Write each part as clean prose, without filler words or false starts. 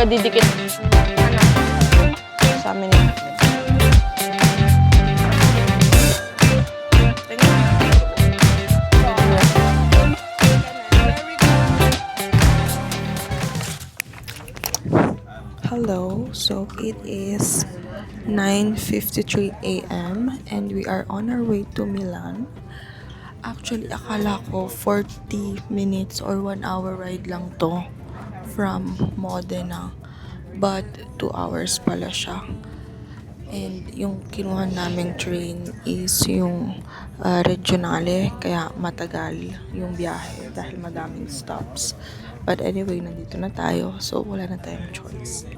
ka didikit. Sa amin yun. Hello, so it is 9:53 a.m. and we are on our way to Milan. Actually, akala ko 40 minutes or 1 hour ride lang to from Modena. But 2 hours pala siya. And yung kinuha naming train is yung regionale, kaya matagal yung biyahe dahil madaming stops. But anyway, nandito na tayo, so wala na tayong choice.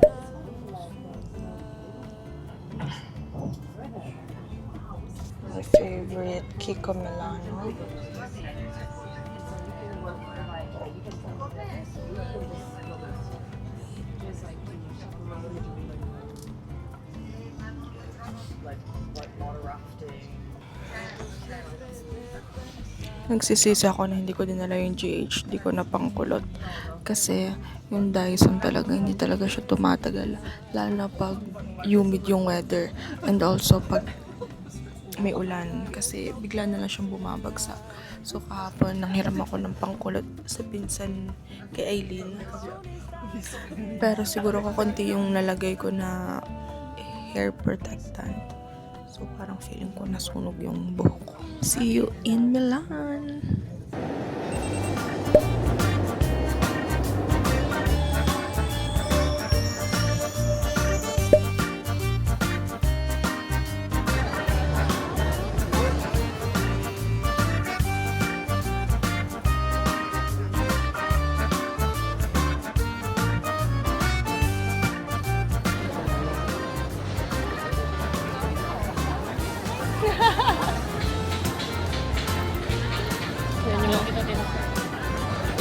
My favorite, Kiko Milano. Nagsisisi ako na hindi ko dinala yung GHD ko na pangkulot kasi yung Dyson talaga hindi talaga siya tumatagal, lalo na pag humid yung weather and also pag may ulan kasi bigla na lang siyang bumabagsak. So kahapon nanghiram ako ng pangkulot sa pinsan kay Aileen, pero siguro kakunti yung nalagay ko na hair protectant. So, parang feeling ko nasunog yung buhok ko. See you in Milan!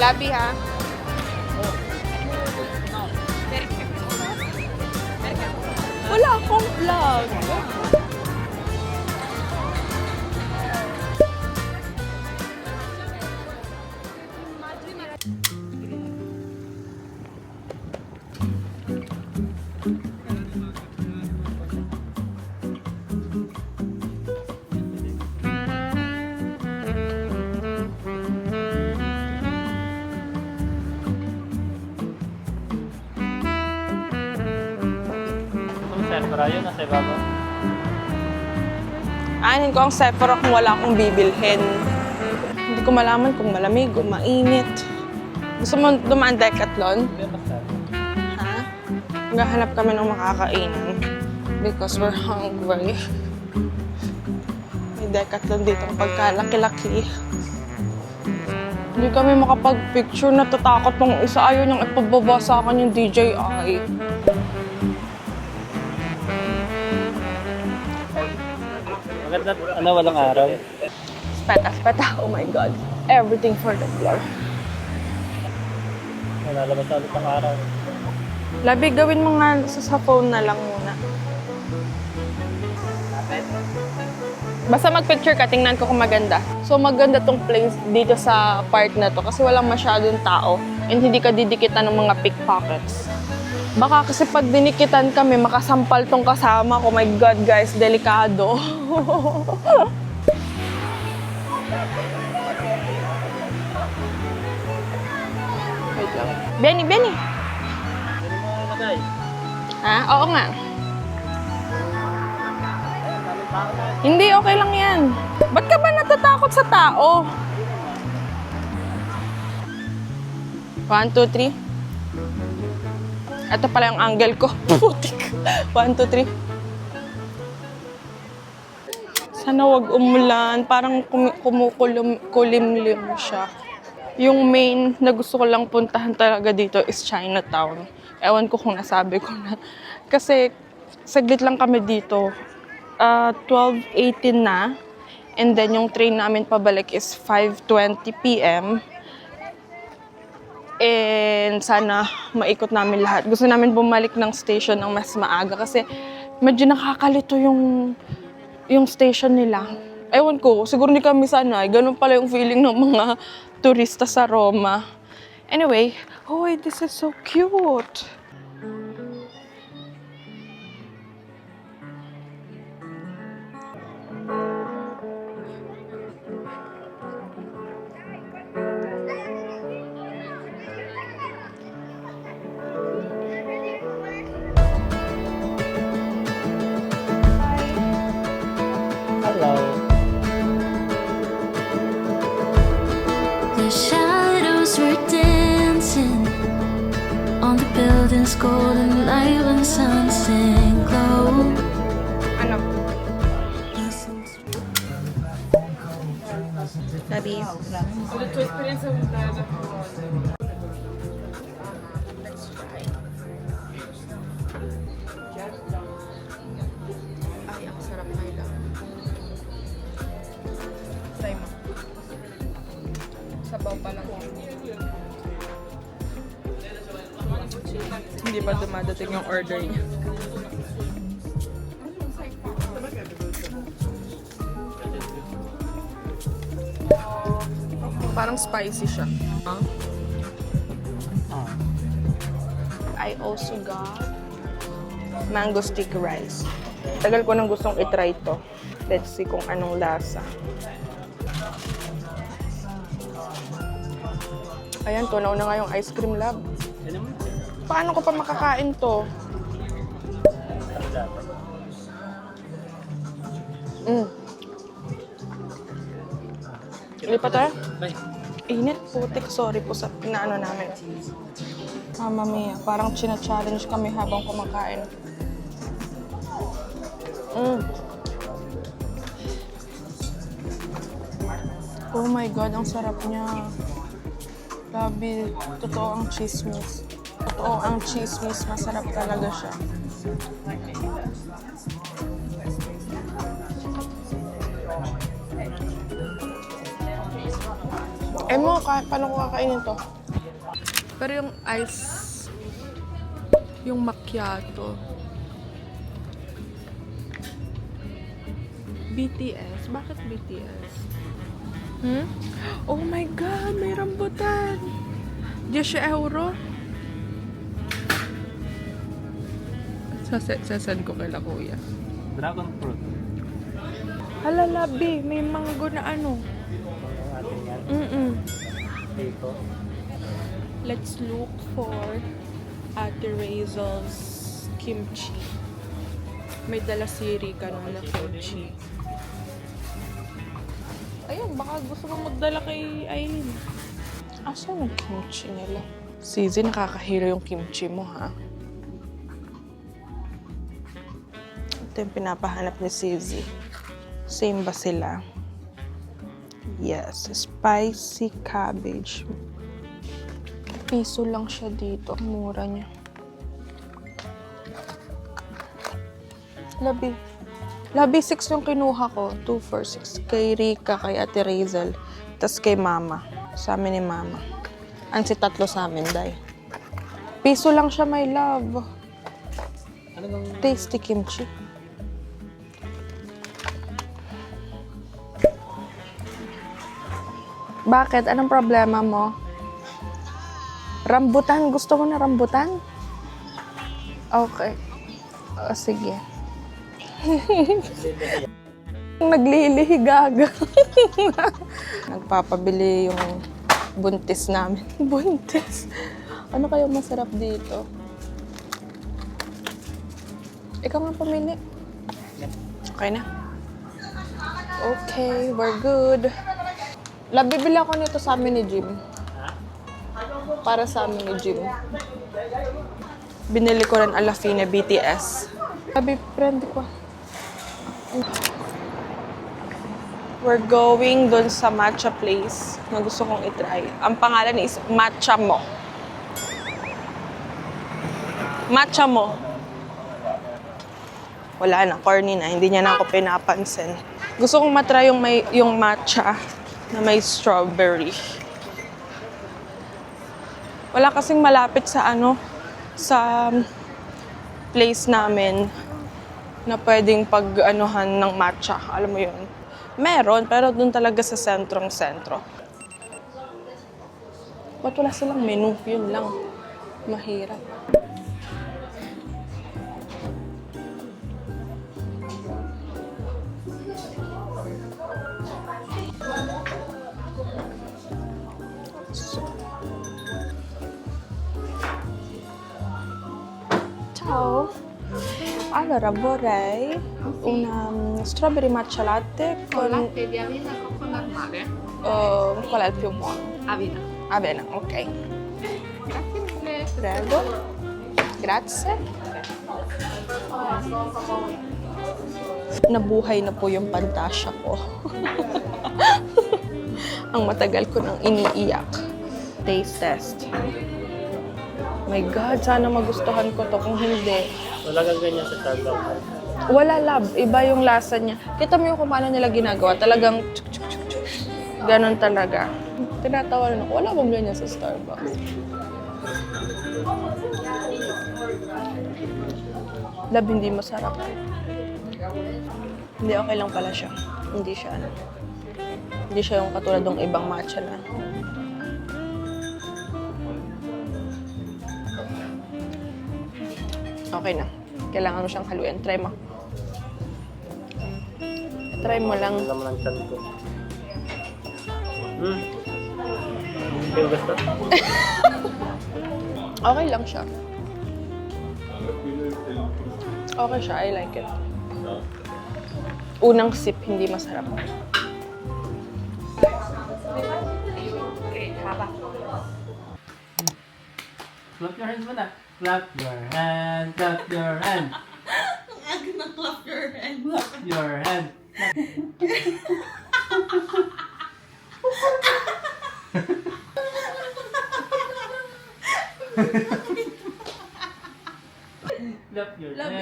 Labi ha? Wala akong vlog. Sephora yun, nasa ibabaw. Anin ko ang Sephora kung wala akong bibilhin. Hindi ko malaman kung malamig o mainit. Gusto mo dumaan Decathlon? Ha? Maghahanap kami ng makakainan because we're hungry. May Decathlon dito pagkalaki-laki. Hindi kami makapag-picture, natatakot pang isa. Ayaw niyang ipababa sa akin yung DJI. Maganda, walang araw. Speta. Oh my God. Everything for the floor. Lalabas na ulit ang araw. Labi, gawin mo nga sa phone na lang muna. Basta mag-picture ka, tingnan ko kung maganda. So maganda tong place dito sa part na to kasi walang masyadong tao and hindi ka didikitan ng mga pickpockets. Baka kasi pag dinikitan kami, makasampal tong kasama ko. My God, guys, delikado. Wait lang. Benny. Ha? Oo nga. Hindi, okay lang yan. Ba't ka ba natatakot sa tao? 1, 2, 3. Ito pala yung angle ko. Putik. 1, 2, 3. Sana wag umulan. Parang kulimlim siya. Yung main na gusto ko lang puntahan talaga dito is Chinatown. Ewan ko kung nasabi ko na. Kasi saglit lang kami dito. 12:18 na. And then yung train namin pabalik is 5:20 p.m. And sana maikot namin lahat. Gusto namin bumalik ng station ng mas maaga kasi medyo nakakalito yung station nila. Ewan ko, siguro hindi kami sanay. Ganun pala yung feeling ng mga turista sa Roma. Anyway, oh wait, this is so cute. Buildings golden light when suns sink low. Ano? Sabi. Ay, ang sarap na ila. Try mo. Sabaw pa lang. Hindi pa dumadating yung order niya. Parang spicy siya. Huh? I also got mango sticky rice. Tagal ko nang gustong itry to. Let's see kung anong lasa. Ayan, tunaw na nga yung ice cream lab. Paano ko pa makakain to? Lipat tayo? Init, putik. Sorry po sa pinaano namin. Mama mia, parang china-challenge kami habang kumakain. Oh my God, ang sarap niya. Grabe, totoo ang chismis. Totoo ang chismis, masarap talaga siya. Eh mo, paano ko kakainin to? Pero yung ice, yung macchiato. BTS? Bakit BTS? Oh my God, may rambutan! 10 euro? Sasend ko kay la kuya. Dragon fruit. Hala, labi, may mango na ano. Ang ating yan. Dito. Let's look for Ate Razel's kimchi. May dala si Rika na kimchi. Ayun, baka gusto mo magdala kay Aileen. Asan ang kimchi nila? Sizi, nakakahiro yung kimchi mo, ha? Ito yung pinapahanap ni Sizi. Same ba sila? Yes, spicy cabbage. Piso lang siya dito. Ang mura niya. Labi 6 yung kinuha ko. 2 for 6. Kay Rika, kay Ate Razel. Tapos kay Mama. Sa amin ni Mama. Ansi 3 sa amin, day. Piso lang siya, my love. Ano bang... Tasty kimchi. Bakit? Anong problema mo? Rambutan? Gusto mo na rambutan? Okay. O, sige. Naglilihi gaga. Nagpapabili yung buntis namin. Buntis? Ano kayong masarap dito? Ikaw nga pumili. Okay na? Okay, we're good. Lab, bibili ako nito sa amin ni Jim. Para sa amin ni Jim. Binili ko rin Alafine BTS. Sabi, friend ko. We're going dun sa matcha place na gusto kong itry. Ang pangalan is Matcha Mo. Matcha Mo. Wala na, corny na. Hindi niya na ako pinapansin. Gusto kong matry yung matcha na may strawberry. Wala kasing malapit sa sa place namin na pwedeng pag-anuhan ng matcha. Alam mo yun? Meron, pero dun talaga sa sentrong-sentro. Ba't wala silang menu? Yun lang. Mahirap. Ciao. Allora, vorrei una strawberry matcha latte con... Latte di avena cocco normale? qual è il più buono? Avena. Avena, ok. Grazie mille. Prego. Grazie. Nabuhay na po yung pantasya ko. Ang matagal ko nang iniiyak. Taste test. My God, sana magustuhan ko to. Kung hindi, Wala kang ganyan sa Starbucks. wala love. Iba yung lasa niya. Kita mo yung kung paano nila ginagawa. Talagang chuk chuk chuk chuk. Ganon talaga. Tinatawanan ako. Wala bang ganyan sa Starbucks? Love, hindi masarap. Hindi, okay lang pala siya. Hindi siya ano. Hindi siya yung katulad ng ibang matcha na. Okay na. Kailangan mo siyang haluin. Try mo. Try mo lang. Alam mo lang chan ko. Yung gusto? Okay lang siya. Okay siya. I like it. Unang sip, hindi masarap. Clap your hands muna. Clap your hand, clap your hand. Ang aga na clap your hand. Clap your hand. Clap your hand.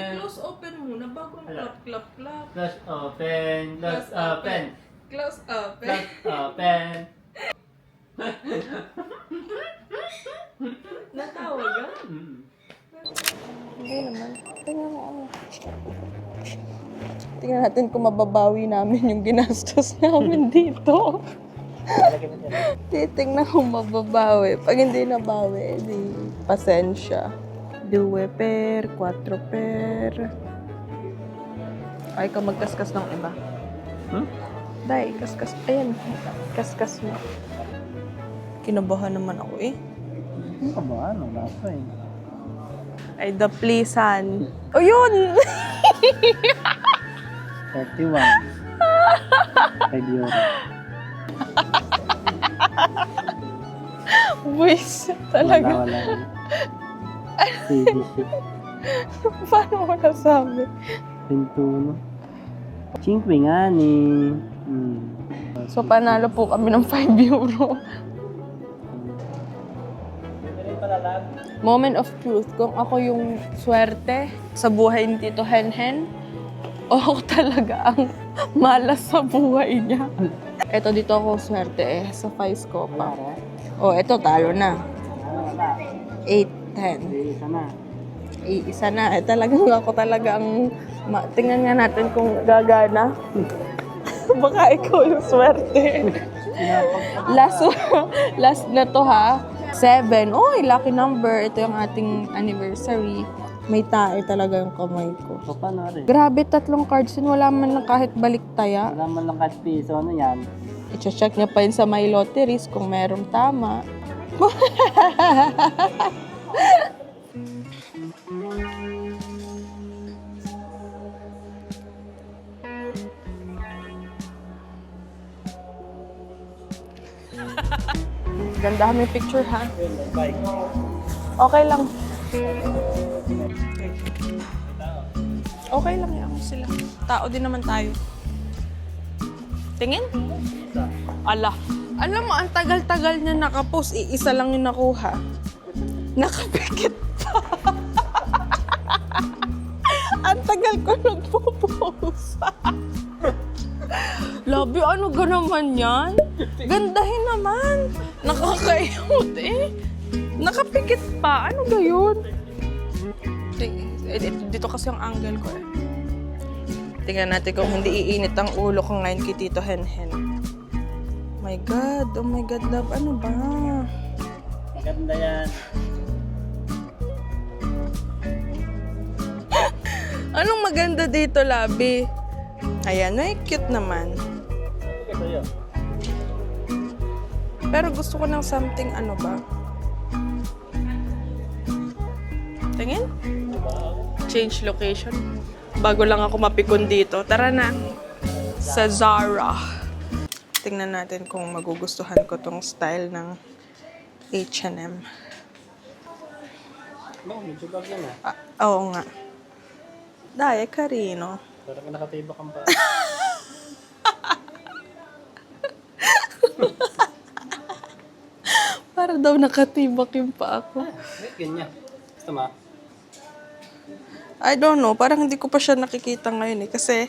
open muna bago ang Hala. clap. Close open, close open, Close open. close open. Natawa ka? Hindi naman. Tingnan mo ano. Tingnan natin kung mababawi namin yung ginastos namin dito. Titingnan kung mababawi. Pag hindi nabawi, di pasensya. 2 per, 4 per. Ay, ikaw magkaskas ng iba. Dai, kaskas. Ayan, kaskas mo. Kinabahan naman ako eh. Ano ka ba? Ano? Lasa eh. Ay, daplisan. O yun! 31. 5 euro. Buwis talaga. Wala. CBC. Paano mo nasabi? 21. 5 nga ni. So, panalo po kami ng 5 euro. Moment of truth. Kung ako yung swerte sa buhay ni Tito Henhen, o ako talaga ang malas sa buhay niya. Eto, dito ako swerte eh, sa Vice Copa. O, eto, talo na. 8, 10. Isa na. Iisa na. Eh, talagang ako talaga ang... Tingnan nga natin kung gagana. Baka ikaw yung swerte. Last na to ha. 7. Oy, lucky number. Ito yung ating anniversary. May tae talaga yung kamay ko. So, paano rin? Grabe, 3 cards yun. Wala man lang kahit baliktaya. Wala man lang kahit piso. Ano yan? I-check niya pa yun sa My Lotteries kung merong tama. Ganda kami picture ha. Okay lang. Okay lang yan sila. Tao din naman tayo. Tingin? Ala. Alam mo, ang tagal-tagal niya nakapost. Iisa lang yung nakuha. Nakapikit pa. Ang tagal ko nagpo-post. Labi, ano ga naman yan? Gandahin naman. Nakakayot eh. Nakapikit pa. Ano ga yun? Dito kasi ang angle ko eh. Tingnan natin kung hindi iinit ang ulo ko ngayon kay Tito Henhen. My God, oh my God, love. Ano ba? Maganda yan. Anong maganda dito, Labi? Ayan, ay cute naman. Ito yun. Pero gusto ko ng something ano ba? Tingin? Change location. Bago lang ako mapikon dito. Tara na. Sa Zara. Tingnan natin kung magugustuhan ko tong style ng H&M. Ba, medyo bag yan ah. Oo nga. Dai, è carino. Parang nakatibak ang pa. Para daw nakatibak yung pa ako. Wait, ganyan. Gusto mo? I don't know, parang hindi ko pa siya nakikita ngayon eh. Kasi,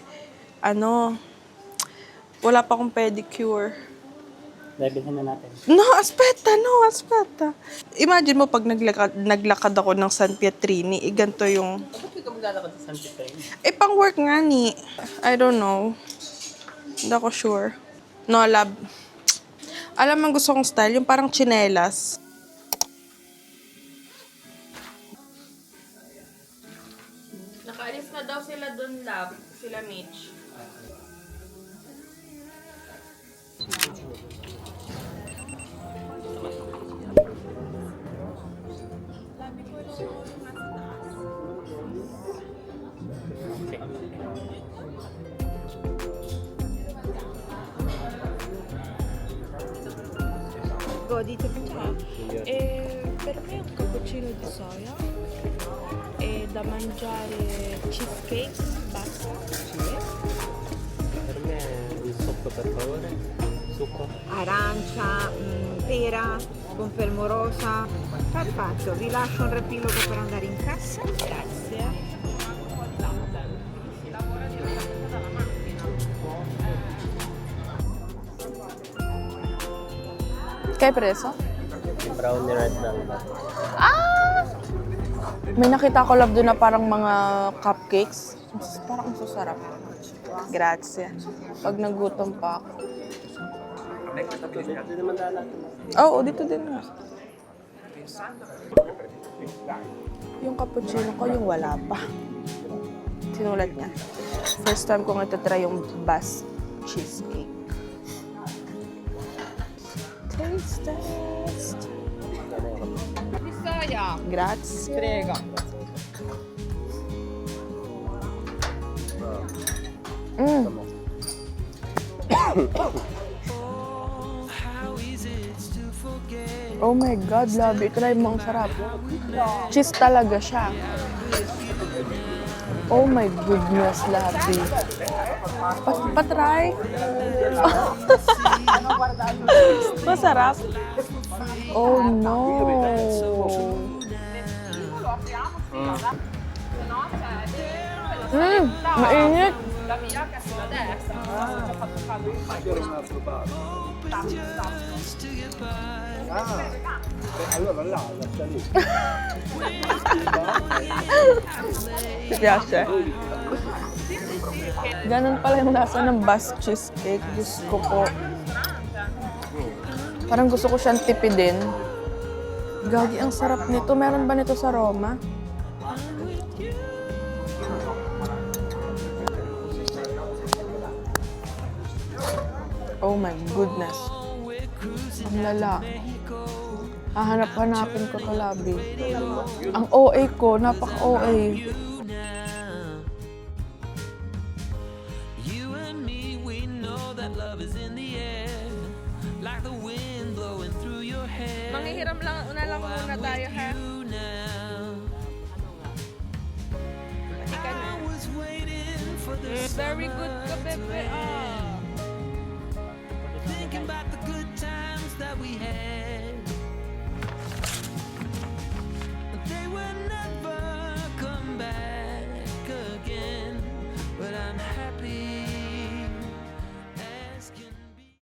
wala pa akong pedicure. Bilhin na natin. No, aspetta. Imagine mo pag naglakad ako ng San Pietrini, ganito yung... Bakit ka maglalakad sa San Pietrini? Pang work nga ni. I don't know. Hindi ako sure. No, lab. Alam mo gusto kong style, yung parang tsinelas. Nakaalis na daw sila dun, lab. Sila Mitch. Dito per me un cappuccino di soia e da mangiare cheesecake, basta. Per me il succo per favore. Succo. Arancia, pera, confermo rosa. Perfetto, vi lascio un riepilogo per andare in cassa. Grazie. Kaya preso? Yung brownie red velvet. May nakita ko love doon na parang mga cupcakes. Parang susarap. Grazie. Pag nagutom pa ako. Hindi naman daan natin. Oo, dito din nga. Yung cappuccino ko, yung wala pa. Sinulat niya. First time ko nga try yung Basque cheesecake. Taste. Bisogna. Grazie. Prego. Oh my God, love it. Try mo, ang sarap. Cheese talaga siya. Oh my goodness, love it. Patry. Masarap. Oh no. Mainit. La mia che è sulla destra, non so se ho fatto caldo in Ti piace? Ganun pala yung lasa ng Basque cheesecake. Diyos ko po. Parang gusto ko siyang tipidin. Gagi, ang sarap nito. Meron ba nito sa Roma? Oh my goodness. Ang lala. Hahanap-hanapin ko kalabi. Ang OA ko, napaka-OA. Manghihiram lang muna tayo, ha? Pati ka na. Very good ka, Bebe. Thinking about the good times that we had.